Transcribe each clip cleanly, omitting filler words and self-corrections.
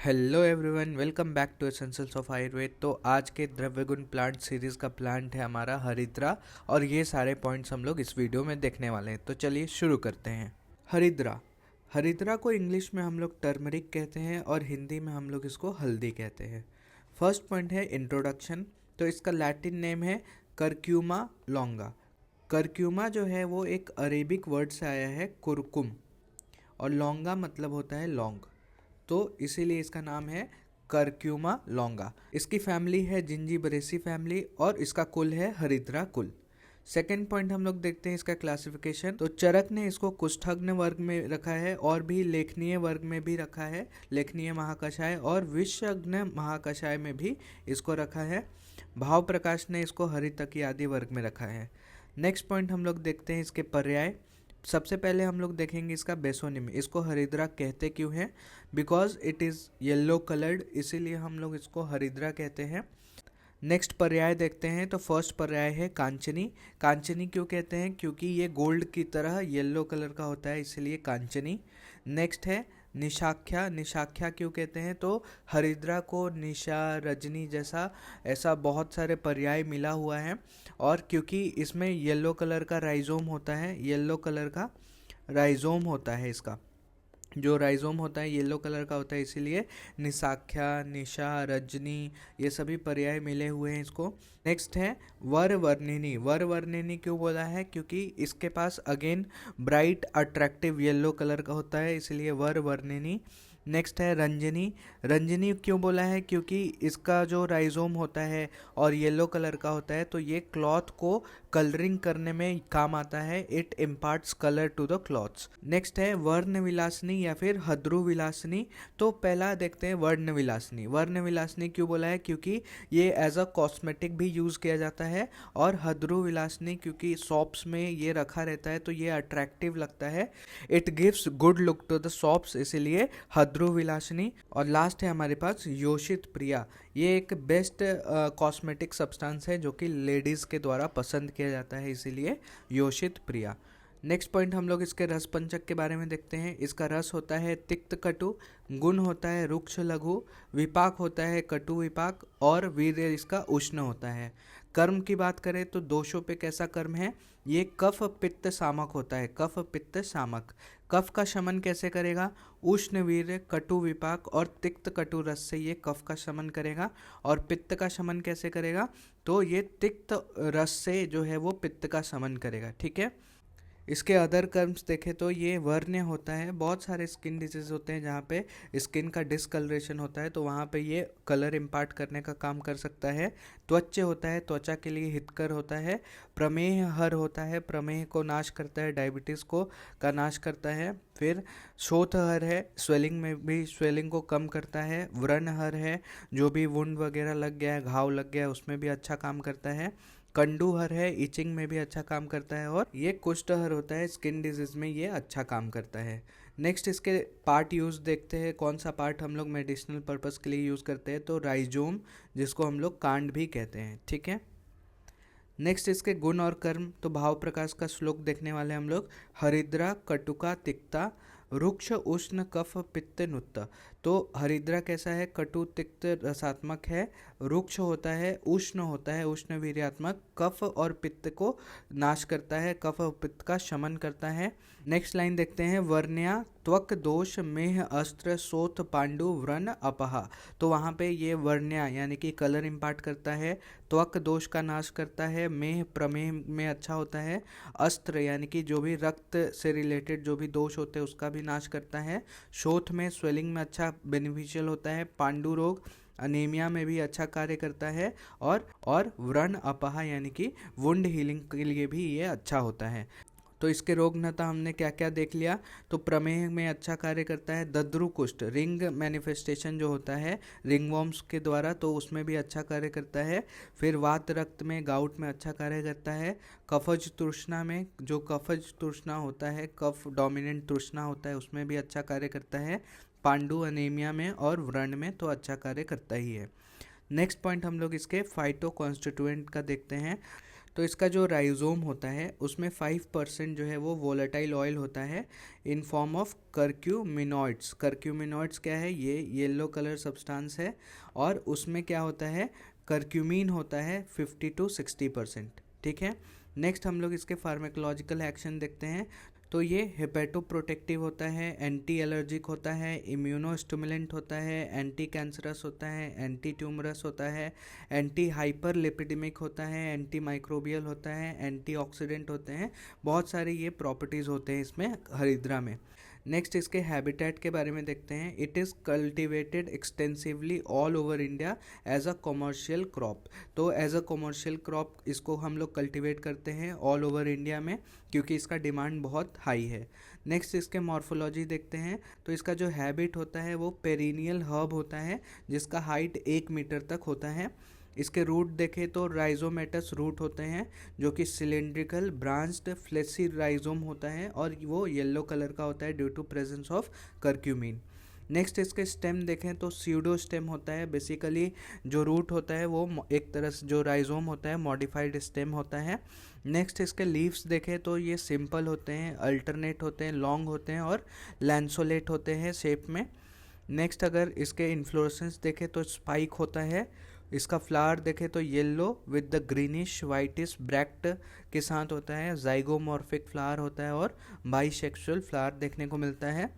Hello everyone, welcome back to essentials of Ayurveda. तो आज के द्रव्यगुण प्लांट सीरीज़ का प्लांट है हमारा हरिद्रा, और ये सारे पॉइंट्स हम लोग इस वीडियो में देखने वाले हैं। तो चलिए शुरू करते हैं। हरिद्रा हरिद्रा को इंग्लिश में हम लोग टर्मरिक कहते हैं और हिंदी में हम लोग इसको हल्दी कहते हैं। फर्स्ट पॉइंट है इंट्रोडक्शन। तो इसका लैटिन नेम है करक्यूमा लॉन्गा। करक्यूमा जो है वो एक अरेबिक वर्ड से आया है, कुरकुम, और लॉन्गा मतलब होता है लौंग, तो इसीलिए इसका नाम है करक्यूमा लॉन्गा। इसकी फैमिली है जिंजीबरेसी फैमिली और इसका कुल है हरिद्रा कुल। सेकेंड पॉइंट हम लोग देखते हैं इसका क्लासिफिकेशन। तो चरक ने इसको कुष्ठग्न वर्ग में रखा है और भी लेखनीय वर्ग में भी रखा है, लेखनीय महाकषाय, और विषग्न महाकषाय में भी इसको रखा है। भाव प्रकाश ने इसको हरितकी आदि वर्ग में रखा है। नेक्स्ट पॉइंट हम लोग देखते हैं इसके पर्याय। सबसे पहले हम लोग देखेंगे इसका बेसोनिम। इसको हरिद्रा कहते क्यों हैं? Because it is yellow coloured, इसीलिए हम लोग इसको हरिद्रा कहते हैं। नेक्स्ट पर्याय देखते हैं। तो फर्स्ट पर्याय है कांचनी। कांचनी क्यों कहते हैं? क्योंकि ये गोल्ड की तरह येलो कलर का होता है, इसलिए कांचनी। नेक्स्ट है निशाख्या। निशाख्या क्यों कहते हैं? तो हरिद्रा को निशा, रजनी जैसा ऐसा बहुत सारे पर्याय मिला हुआ है, और क्योंकि इसमें येलो कलर का राइजोम होता है, येलो कलर का राइजोम होता है, इसका जो राइजोम होता है येलो कलर का होता है, इसीलिए निशाख्या, निशा, रजनी ये सभी पर्याय मिले हुए हैं इसको। नेक्स्ट है वर वर्णिनी। वर वर्णिनी क्यों बोला है? क्योंकि इसके पास again bright attractive yellow colour का होता है, इसलिए वर वर्णिनी। नेक्स्ट है रंजनी। रंजनी क्यों बोला है? क्योंकि इसका जो राइजोम होता है और येलो कलर का होता है, तो ये क्लॉथ को कलरिंग करने में काम आता है। It imparts colour to the clothes. Next है वर्ण विलासनी या फिर हद्रु विलासनी। तो पहला देखते हैं वर्ण विलासनी। वर्ण विलासनी क्यों बोला है? क्योंकि ये एज अ कॉस्मेटिक भी यूज़ किया जाता है। और हद्रु विलासनी क्योंकि शॉप्स में ये रखा रहता है, तो ये अट्रैक्टिव लगता है। It gives good look to the shops, इसीलिए हद्रु विलासनी। और लास्ट है हमारे पास योषित प्रिया। ये एक बेस्ट कॉस्मेटिक सब्सटेंस है जो कि लेडीज़ के द्वारा पसंद किया जाता है, इसीलिए योषित प्रिया। नेक्स्ट पॉइंट हम लोग इसके रस पंचक के बारे में देखते हैं। इसका रस होता है तिक्त कटु, गुण होता है रुक्ष लघु, विपाक होता है कटु विपाक, और वीर्य इसका उष्ण होता है। कर्म की बात करें तो दोषों पे कैसा कर्म है? ये कफ पित्त सामक होता है, कफ पित्त सामक। कफ का शमन कैसे करेगा? उष्ण वीर्य, कटु विपाक और तिक्त कटु रस से ये कफ का शमन करेगा। और पित्त का शमन कैसे करेगा? तो ये तिक्त रस से जो है वो पित्त का शमन करेगा। ठीक है। इसके अदर कर्म्स देखें तो ये वर्ण्य होता है। बहुत सारे स्किन डिजीज होते हैं जहाँ पे स्किन का डिसकलरेशन होता है, तो वहाँ पे ये कलर इम्पार्ट करने का काम कर सकता है। त्वचा होता है, त्वचा के लिए हितकर होता है। प्रमेह हर होता है, प्रमेह को नाश करता है, डायबिटीज़ को का नाश करता है। फिर शोथ हर है, स्वेलिंग में भी स्वेलिंग को कम करता है। व्रण हर है, जो भी वुंड वगैरह लग गया है, घाव लग गया है, उसमें भी अच्छा काम करता है। कंडूहर है, इचिंग में भी अच्छा काम करता है। और ये कुष्ठहर होता है, स्किन डिजीज में ये अच्छा काम करता है। नेक्स्ट इसके पार्ट यूज़ देखते हैं। कौन सा पार्ट हम लोग मेडिसिनल पर्पस के लिए यूज़ करते हैं? तो राइजोम, जिसको हम लोग कांड भी कहते हैं। ठीक है। नेक्स्ट इसके गुण और कर्म। तो भाव प्रकाश का श्लोक देखने वाले हम लोग। हरिद्रा कटुका तिक्ता, रुक्ष उष्ण कफ पित्त नुत्त। तो हरिद्रा कैसा है? कटु तिक्त रसात्मक है, रुक्ष होता है, उष्ण होता है, उष्ण वीर्यात्मक, कफ और पित्त को नाश करता है, कफ और पित्त का शमन करता है। नेक्स्ट लाइन देखते हैं। वर्ण्या त्वक दोष मेह अस्त्र सोथ पांडु व्रण अपहा। तो वहाँ पे ये वर्ण्या यानी कि कलर इम्पार्ट करता है, त्वक दोष का नाश करता है, मेह प्रमेह में अच्छा होता है, अस्त्र यानी कि जो भी रक्त से रिलेटेड जो भी दोष होते हैं उसका भी नाश करता है, शोथ में स्वेलिंग में अच्छा बेनिफिशियल होता है, पांडु रोग अनीमिया में भी अच्छा कार्य करता है, और व्रण अपहा यानी कि वुंड हीलिंग के लिए भी ये अच्छा होता है। तो इसके रोगनता हमने क्या क्या देख लिया। तो प्रमेह में अच्छा कार्य करता है, दद्रु कुष्ठ रिंग मैनिफेस्टेशन जो होता है रिंग वॉर्म्स के द्वारा, तो उसमें भी अच्छा कार्य करता है। फिर वात रक्त में, गाउट में अच्छा कार्य करता है। कफज तृष्णा में, जो कफज तृष्णा होता है, कफ डोमिनेंट तृष्णा होता है, उसमें भी अच्छा कार्य करता है। पांडु अनीमिया में और व्रण में तो अच्छा कार्य करता ही है। नेक्स्ट पॉइंट हम लोग इसके फाइटो कॉन्स्टिट्यूएंट का देखते हैं। तो इसका जो राइजोम होता है उसमें 5% जो है वो वोलेटाइल ऑयल होता है इन फॉर्म ऑफ कर्क्यूमिनॉइड्स। कर्क्यूमिनॉइड्स क्या है, ये येलो कलर सब्सटेंस है और उसमें क्या होता है, कर्क्यूमिन होता है 50 to 60%। ठीक है। नेक्स्ट हम लोग इसके फार्माकोलॉजिकल एक्शन देखते हैं। तो ये हेपेटोप्रोटेक्टिव होता है, एंटी एलर्जिक होता है, इम्यूनोस्टिमुलेंट होता है, एंटी कैंसरस होता है, एंटी ट्यूमरस होता है, एंटी हाइपरलिपिडेमिक होता है, एंटी माइक्रोबियल होता है, एंटीऑक्सीडेंट होते हैं। बहुत सारे ये प्रॉपर्टीज़ होते हैं इसमें हरिद्रा में। नेक्स्ट इसके हैबिटेट के बारे में देखते हैं। It is cultivated extensively all over India as a commercial crop. तो एज अ कॉमर्शियल क्रॉप इसको हम लोग कल्टिवेट करते हैं ऑल ओवर इंडिया में, क्योंकि इसका डिमांड बहुत हाई है। नेक्स्ट इसके मॉर्फोलॉजी देखते हैं। तो इसका जो हैबिट होता है वो पेरिनियल हर्ब होता है, जिसका हाइट 1 मीटर तक होता है। इसके रूट देखें तो राइजोमेटस रूट होते हैं, जो कि सिलेंड्रिकल ब्रांच्ड फ्लेसी राइजोम होता है और वो येलो कलर का होता है due to presence of curcumin. Next इसके स्टेम देखें तो सीडो स्टेम होता है। बेसिकली जो रूट होता है वो एक तरह से जो राइजोम होता है मॉडिफाइड स्टेम होता है। नेक्स्ट इसके लीव्स देखें तो ये सिंपल होते हैं, अल्टरनेट होते हैं, लॉन्ग होते हैं और लैंसोलेट होते हैं शेप में। नेक्स्ट अगर इसके इन्फ्लोरेसेंस देखें तो स्पाइक होता है। इसका फ्लावर देखें तो yellow with the greenish whitish bract के साथ होता है। जाइगोमॉर्फिक फ्लावर होता है और बाइसेक्सुअल फ्लावर देखने को मिलता है।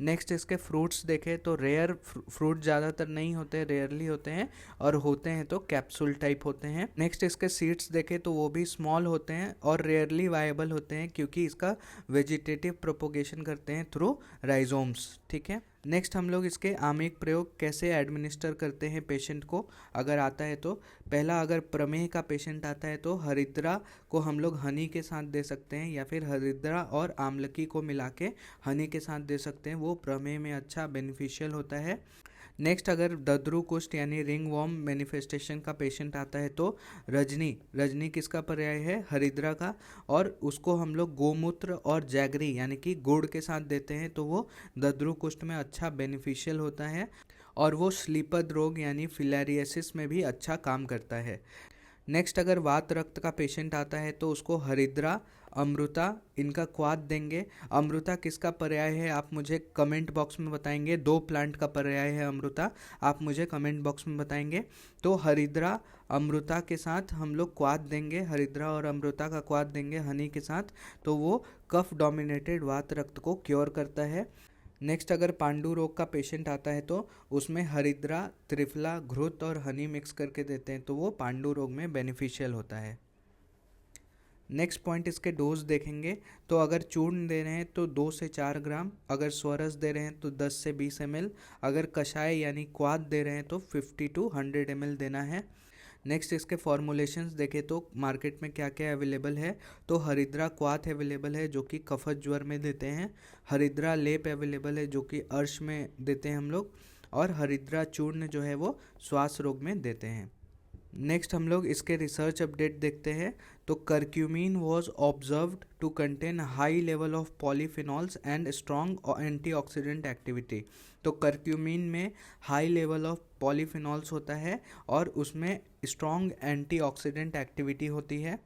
नेक्स्ट इसके फ्रूट्स देखें तो रेयर फ्रूट ज़्यादातर नहीं होते, रेयरली होते हैं, और होते हैं तो कैप्सूल टाइप होते हैं। नेक्स्ट इसके सीड्स देखें तो वो भी स्मॉल होते हैं और रेयरली वायबल होते हैं, क्योंकि इसका वेजिटेटिव प्रोपोगेशन करते हैं थ्रू राइजोम्स। ठीक है। नेक्स्ट हम लोग इसके आमिक प्रयोग कैसे एडमिनिस्टर करते हैं पेशेंट को अगर आता है तो। पहला, अगर प्रमेह का पेशेंट आता है तो हरिद्रा को हम लोग हनी के साथ दे सकते हैं, या फिर हरिद्रा और आमलकी को मिला के हनी के साथ दे सकते हैं, वो प्रमेह में अच्छा बेनिफिशियल होता है। नेक्स्ट, अगर दद्रु कुष्ठ यानी रिंग वॉर्म मैनिफेस्टेशन का पेशेंट आता है तो रजनी किसका पर्याय है, हरिद्रा का, और उसको हम लोग गोमूत्र और जैगरी यानी कि गुड़ के साथ देते हैं तो वो दद्रु कुष्ठ में अच्छा बेनिफिशियल होता है, और वो श्लीपद रोग यानी फिलेरियासिस में भी अच्छा काम करता है। नेक्स्ट, अगर वात रक्त का पेशेंट आता है तो उसको हरिद्रा, अमृता इनका क्वाथ देंगे। अमृता किसका पर्याय है आप मुझे कमेंट बॉक्स में बताएंगे। 2 प्लांट का पर्याय है अमृता, आप मुझे कमेंट बॉक्स में बताएंगे। तो हरिद्रा अमृता के साथ हम लोग क्वाथ देंगे, हरिद्रा और अमृता का क्वाथ देंगे हनी के साथ, तो वो कफ डोमिनेटेड वात रक्त को क्योर करता है। नेक्स्ट, अगर पांडु रोग का पेशेंट आता है तो उसमें हरिद्रा, त्रिफला, घृत और हनी मिक्स करके देते हैं तो वो पांडु रोग में बेनिफिशियल होता है। नेक्स्ट पॉइंट, इसके डोज देखेंगे तो अगर चूर्ण दे रहे हैं तो 2 से 4 ग्राम, अगर स्वरस दे रहे हैं तो 10 से 20 ml, अगर कषाय यानी क्वाथ दे रहे हैं तो 50 to 100 ml देना है। नेक्स्ट, इसके फॉर्मुलेशंस देखें तो मार्केट में क्या क्या अवेलेबल है। तो हरिद्रा क्वाथ अवेलेबल है जो कि कफत ज्वर में देते हैं, हरिद्रा लेप अवेलेबल है जो कि अर्श में देते हैं हम लोग, और हरिद्रा चूर्ण जो है वो श्वास रोग में देते हैं। नेक्स्ट हम लोग इसके रिसर्च अपडेट देखते हैं। तो curcumin was observed to contain high level of polyphenols and strong antioxidant activity. तो कर्क्यूमिन में हाई लेवल ऑफ पॉलीफिनॉल्स होता है और उसमें स्ट्रॉन्ग एंटीऑक्सीडेंट एक्टिविटी होती है।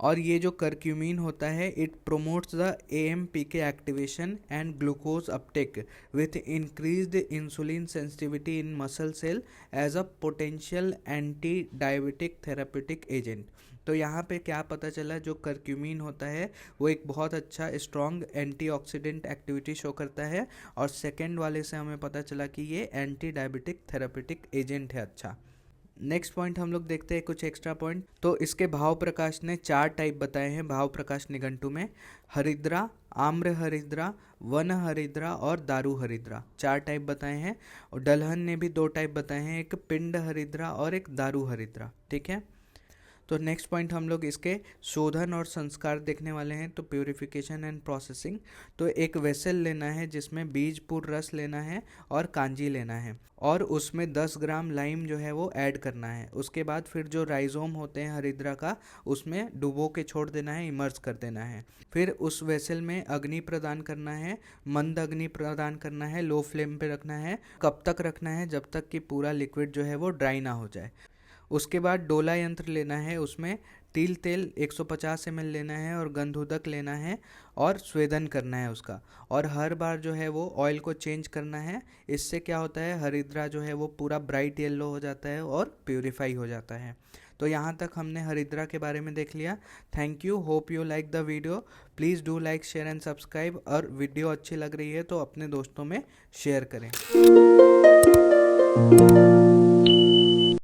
और ये जो कर्क्यूमिन होता है it promotes the AMPK activation and glucose uptake with increased insulin sensitivity in muscle cell as a potential anti diabetic therapeutic agent. तो यहाँ पे क्या पता चला, जो कर्क्यूमिन होता है वो एक बहुत अच्छा स्ट्रॉन्ग एंटीऑक्सीडेंट एक्टिविटी शो करता है, और सेकेंड वाले से हमें पता चला कि ये एंटी डायबिटिक थेरापेटिक एजेंट है अच्छा। नेक्स्ट पॉइंट हम लोग देखते हैं कुछ एक्स्ट्रा पॉइंट। तो इसके भाव प्रकाश ने 4 टाइप बताए हैं भाव प्रकाश निघंटु में। हरिद्रा, आम्र हरिद्रा, वन हरिद्रा और दारू हरिद्रा, 4 टाइप बताए हैं। और डलहन ने भी 2 टाइप बताए हैं, एक पिंड हरिद्रा और एक दारू हरिद्रा। ठीक है। तो नेक्स्ट पॉइंट हम लोग इसके शोधन और संस्कार देखने वाले हैं। तो प्योरिफिकेशन एंड प्रोसेसिंग। तो एक वेसल लेना है जिसमें बीजपुर रस लेना है और कांजी लेना है, और उसमें 10 ग्राम लाइम जो है वो ऐड करना है। उसके बाद फिर जो राइजोम होते हैं हरिद्रा का उसमें डुबो के छोड़ देना है, इमर्स कर देना है। फिर उस वेसल में अग्नि प्रदान करना है, मंद अग्नि प्रदान करना है, लो फ्लेम पे रखना है। कब तक रखना है, जब तक कि पूरा लिक्विड जो है वो ड्राई ना हो जाए। उसके बाद डोला यंत्र लेना है, उसमें तिल तेल 150 ml लेना है और गंधोदक लेना है और स्वेदन करना है उसका। और हर बार जो है वो ऑयल को चेंज करना है। इससे क्या होता है, हरिद्रा जो है वो पूरा ब्राइट येलो हो जाता है और प्यूरिफाई हो जाता है। तो यहाँ तक हमने हरिद्रा के बारे में देख लिया। Thank you, hope you like the video. Please do like, share and subscribe. और वीडियो अच्छी लग रही है तो अपने दोस्तों में शेयर करें।